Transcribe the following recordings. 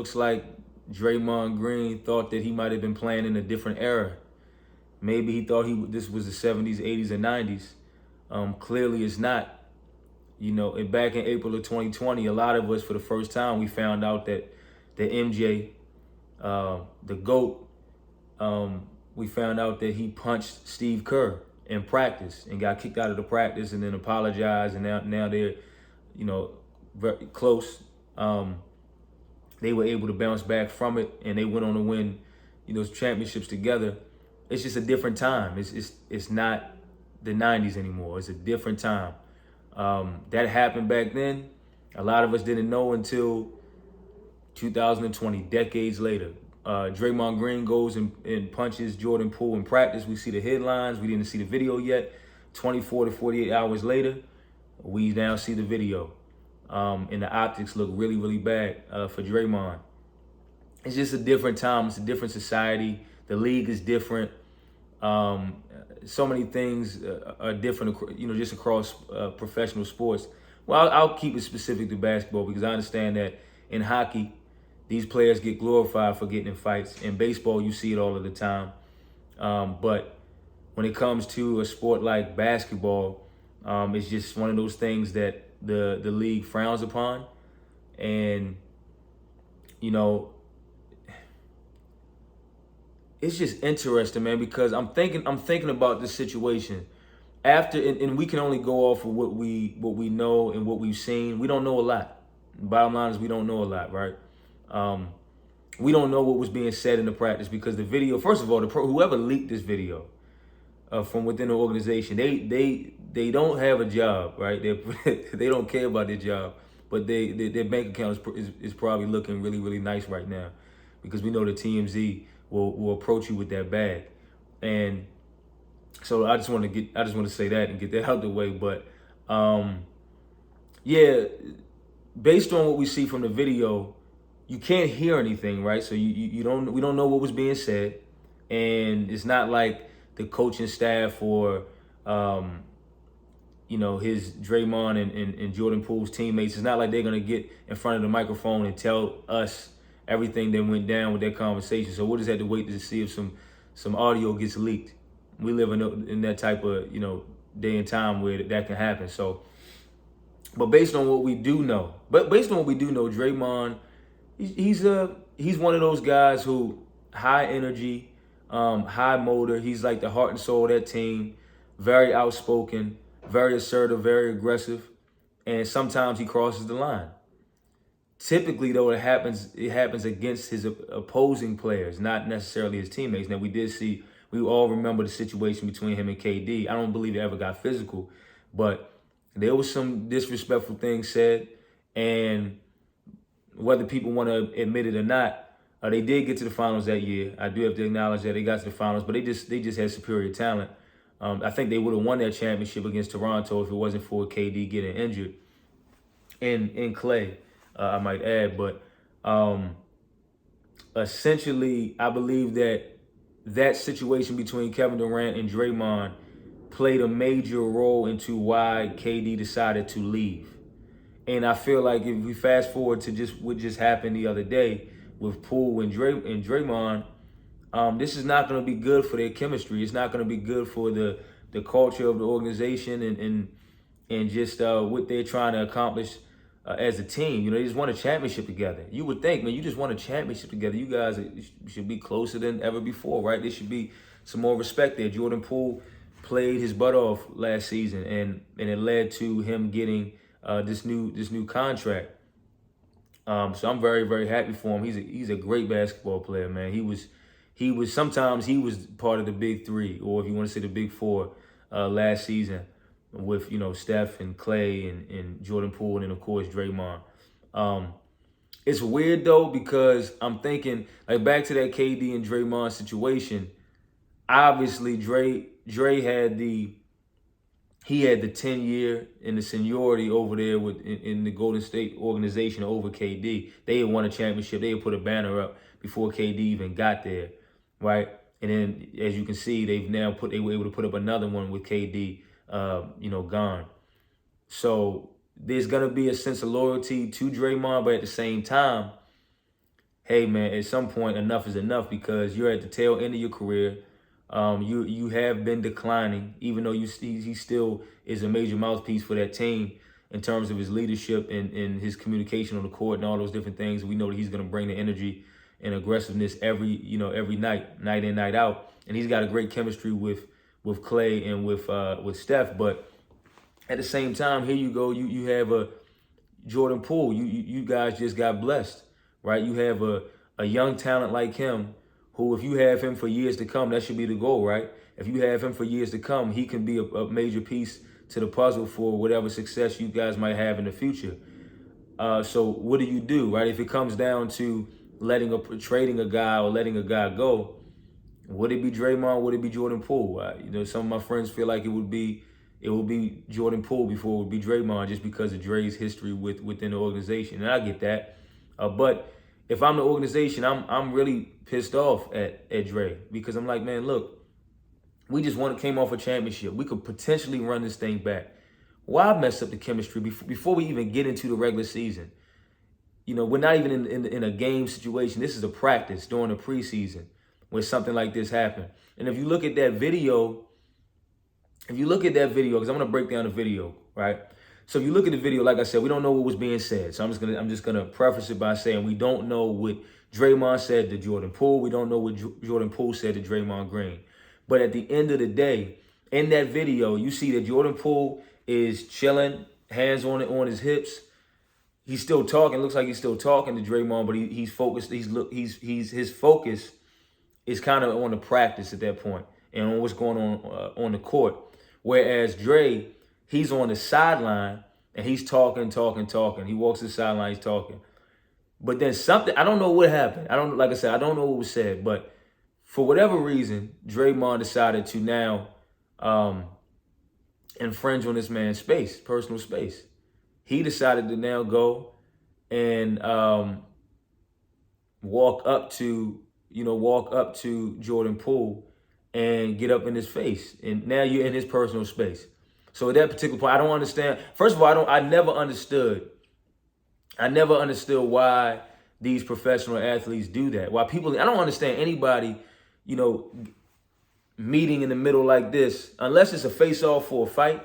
looks like Draymond Green thought that he might have been playing in a different era. Maybe he thought this was the 70s, 80s, and 90s. Clearly, it's not. Back in April of 2020, a lot of us, for the first time, we found out that the MJ, the GOAT, we found out that he punched Steve Kerr in practice and got kicked out of the practice and then apologized. And now they're, very close. They were able to bounce back from it, and they went on to win, championships together. It's just a different time. It's not the 90s anymore. It's a different time. That happened back then. A lot of us didn't know until 2020, decades later. Draymond Green goes and punches Jordan Poole in practice. We see the headlines. We didn't see the video yet. 24 to 48 hours later, we now see the video. And the optics look really, really bad for Draymond. It's just a different time. It's a different society. The league is different. So many things are different, just across professional sports. Well, I'll keep it specific to basketball because I understand that in hockey, these players get glorified for getting in fights. In baseball, you see it all of the time. But when it comes to a sport like basketball, it's just one of those things that the league frowns upon. And, it's just interesting, man, because I'm thinking about this situation after, and we can only go off of what we know and what we've seen. We don't know a lot. Bottom line is we don't know a lot, right? We don't know what was being said in the practice because the video, first of all, whoever leaked this video from within the organization, they don't have a job, right? They don't care about their job, but their bank account is probably looking really, really nice right now because we know the TMZ will approach you with that bag. And so I just want to say that and get that out the way. But yeah, based on what we see from the video, you can't hear anything, right? So we don't know what was being said, and it's not like the coaching staff or his Draymond and Jordan Poole's teammates. It's not like they're gonna get in front of the microphone and tell us everything that went down with that conversation. So we'll just have to wait to see if some audio gets leaked. We live in that type of day and time where that can happen. So, but based on what we do know, Draymond, he's one of those guys who high energy, high motor. He's like the heart and soul of that team. Very outspoken, very assertive, very aggressive, and sometimes he crosses the line. Typically, though, it happens against his opposing players, not necessarily his teammates. Now, we all remember the situation between him and KD. I don't believe it ever got physical, but there was some disrespectful things said, and whether people want to admit it or not, they did get to the finals that year. I do have to acknowledge that they got to the finals, but they just had superior talent. I think they would have won that championship against Toronto if it wasn't for KD getting injured and Clay. I might add, but essentially, I believe that situation between Kevin Durant and Draymond played a major role into why KD decided to leave. And I feel like if we fast forward to what just happened the other day with Poole and Draymond, this is not going to be good for their chemistry. It's not going to be good for the culture of the organization and just what they're trying to accomplish as a team. They just won a championship together. You would think, man, you just won a championship together. You guys should be closer than ever before, right? There should be some more respect there. Jordan Poole played his butt off last season, and it led to him getting this new contract. So I'm very, very happy for him. He's a great basketball player, man. He was sometimes he was part of the big three, or if you want to say the big four, last season, with Steph and Clay and Jordan Poole and then of course Draymond. It's weird though because I'm thinking like back to that KD and Draymond situation. Obviously Dre had the 10-year and the seniority over there in the Golden State organization over KD. They had won a championship. They had put a banner up before KD even got there, right? And then as you can see, they were able to put up another one with KD. Gone. So there's going to be a sense of loyalty to Draymond, but at the same time, hey man, at some point enough is enough because you're at the tail end of your career. You have been declining, even though he still is a major mouthpiece for that team in terms of his leadership and his communication on the court and all those different things. We know that he's going to bring the energy and aggressiveness every night in, night out, and he's got a great chemistry with Clay and with Steph. But at the same time, here you go, you have a Jordan Poole. You guys just got blessed, right? You have a young talent like him who, if you have him for years to come, that should be the goal, right? If you have him for years to come, he can be a major piece to the puzzle for whatever success you guys might have in the future. So what do, right? If it comes down to trading a guy or letting a guy go, would it be Draymond? Would it be Jordan Poole? Some of my friends feel like it would be Jordan Poole before it would be Draymond, just because of Dre's history within the organization, and I get that. But if I'm the organization, I'm really pissed off at Dre, because I'm like, man, look, we just came off a championship. We could potentially run this thing back. Why mess up the chemistry before we even get into the regular season? We're not even in a game situation. This is a practice during the preseason when something like this happened. And if you look at that video, because I'm gonna break down the video, right? So if you look at the video, like I said, we don't know what was being said. So I'm just gonna preface it by saying we don't know what Draymond said to Jordan Poole. We don't know what Jordan Poole said to Draymond Green. But at the end of the day, in that video, you see that Jordan Poole is chilling, hands on his hips. He's still talking. Looks like he's still talking to Draymond, but he's focused. His focus is kind of on the practice at that point and on what's going on the court. Whereas Dre, he's on the sideline and he's talking. He walks to the sideline, he's talking. But then something, I don't know what happened. Like I said, I don't know what was said, but for whatever reason, Draymond decided to now infringe on this man's space, personal space. He decided to now go and walk up to Jordan Poole and get up in his face. And now you're in his personal space. So at that particular point, I don't understand. First of all, I never understood why these professional athletes do that. I don't understand anybody, meeting in the middle like this, unless it's a face-off for a fight,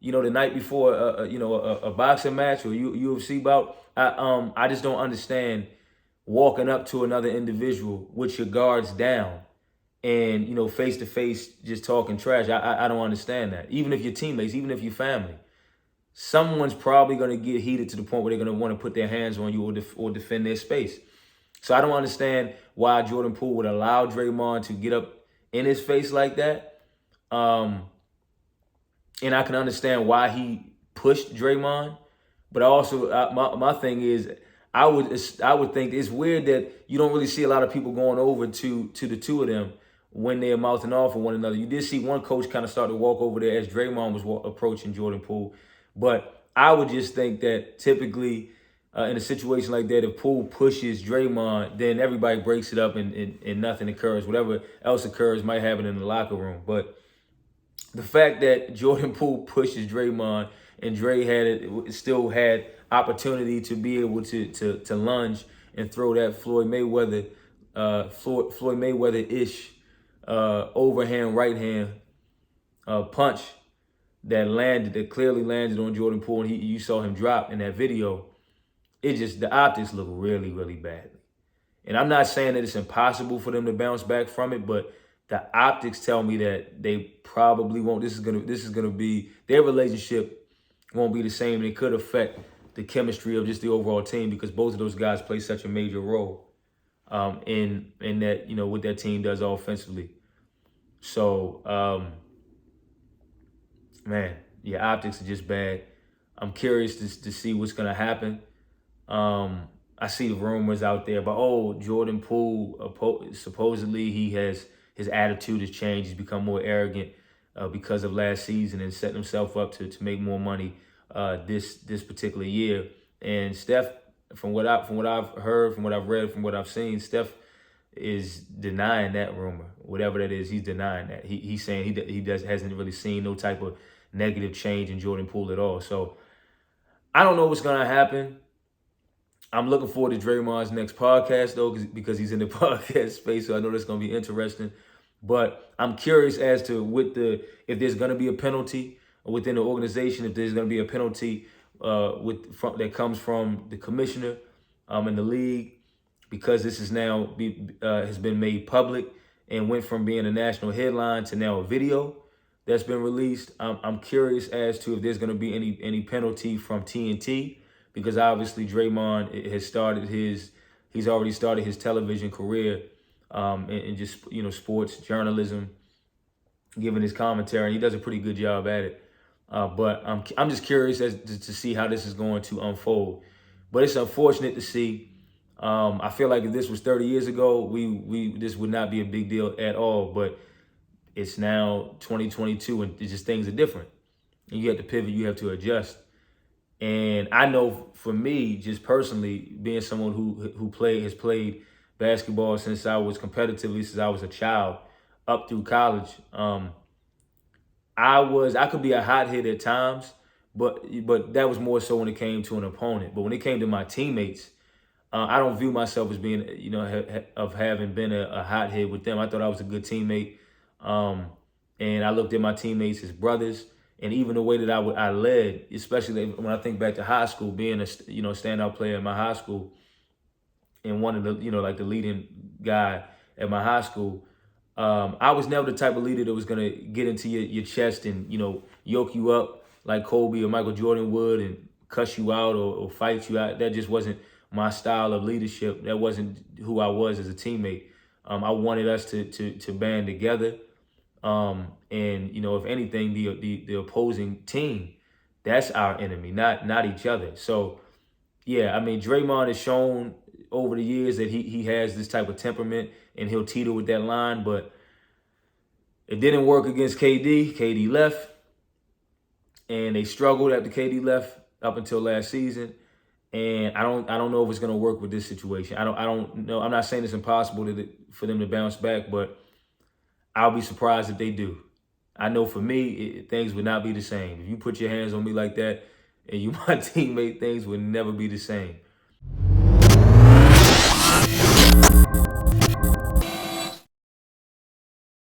the night before a boxing match or UFC bout. I just don't understand walking up to another individual with your guards down and, face to face, just talking trash. I don't understand that. Even if you're teammates, even if you're family, someone's probably going to get heated to the point where they're going to want to put their hands on you or defend their space. So I don't understand why Jordan Poole would allow Draymond to get up in his face like that. And I can understand why he pushed Draymond. But also, my thing is, I would think it's weird that you don't really see a lot of people going over to the two of them when they're mouthing off of one another. You did see one coach kind of start to walk over there as Draymond was approaching Jordan Poole. But I would just think that typically in a situation like that, if Poole pushes Draymond, then everybody breaks it up and nothing occurs. Whatever else occurs might happen in the locker room. But the fact that Jordan Poole pushes Draymond and Dre still had opportunity to be able to lunge and throw that Floyd Mayweather-ish overhand right hand punch that clearly landed on Jordan Poole, and you saw him drop in that video. The optics look really, really badly. And I'm not saying that it's impossible for them to bounce back from it, but the optics tell me that they probably won't. This is gonna be, their relationship won't be the same. It could affect the chemistry of just the overall team, because both of those guys play such a major role in that, what that team does offensively. So, man, yeah, optics are just bad. I'm curious to see what's gonna happen. I see the rumors out there about, Jordan Poole, supposedly his attitude has changed. He's become more arrogant because of last season and setting himself up to make more money this particular year. And Steph, from what I've heard, from what I've read, from what I've seen, Steph is denying that rumor. Whatever that is, he's denying that. He's saying hasn't really seen no type of negative change in Jordan Poole at all. So I don't know what's gonna happen. I'm looking forward to Draymond's next podcast though, because he's in the podcast space, so I know that's going to be interesting. But I'm curious as to if there's going to be a penalty within the organization, if there's going to be a penalty that comes from the commissioner in the league, because this is now has been made public and went from being a national headline to now a video that's been released. I'm curious as to if there's going to be any penalty from TNT, because obviously Draymond he's already started his television career in just sports journalism, giving his commentary, and he does a pretty good job at it. But I'm just curious to see how this is going to unfold. But it's unfortunate to see. I feel like if this was 30 years ago, this would not be a big deal at all. But it's now 2022, and it's just things are different. And you have to pivot, you have to adjust. And I know for me, just personally, being someone who has played basketball since I was a child up through college. I could be a hothead at times, but that was more so when it came to an opponent. But when it came to my teammates, I don't view myself as being, of having been a hothead with them. I thought I was a good teammate, and I looked at my teammates as brothers. And even the way that I led, especially when I think back to high school, being a standout player in my high school, and one of the like the leading guy at my high school, I was never the type of leader that was gonna get into your chest and yoke you up like Kobe or Michael Jordan would and cuss you out or fight you out. That just wasn't my style of leadership. That wasn't who I was as a teammate. I wanted us to band together. And if anything, the opposing team, that's our enemy, not each other. So yeah, I mean, Draymond has shown over the years that he has this type of temperament and he'll teeter with that line, but it didn't work against KD. KD left, and they struggled after KD left up until last season. And I don't know if it's gonna work with this situation. I don't know. I'm not saying it's impossible for them to bounce back, but I'll be surprised if they do. I know for me, things would not be the same. If you put your hands on me like that and you my teammate, things would never be the same.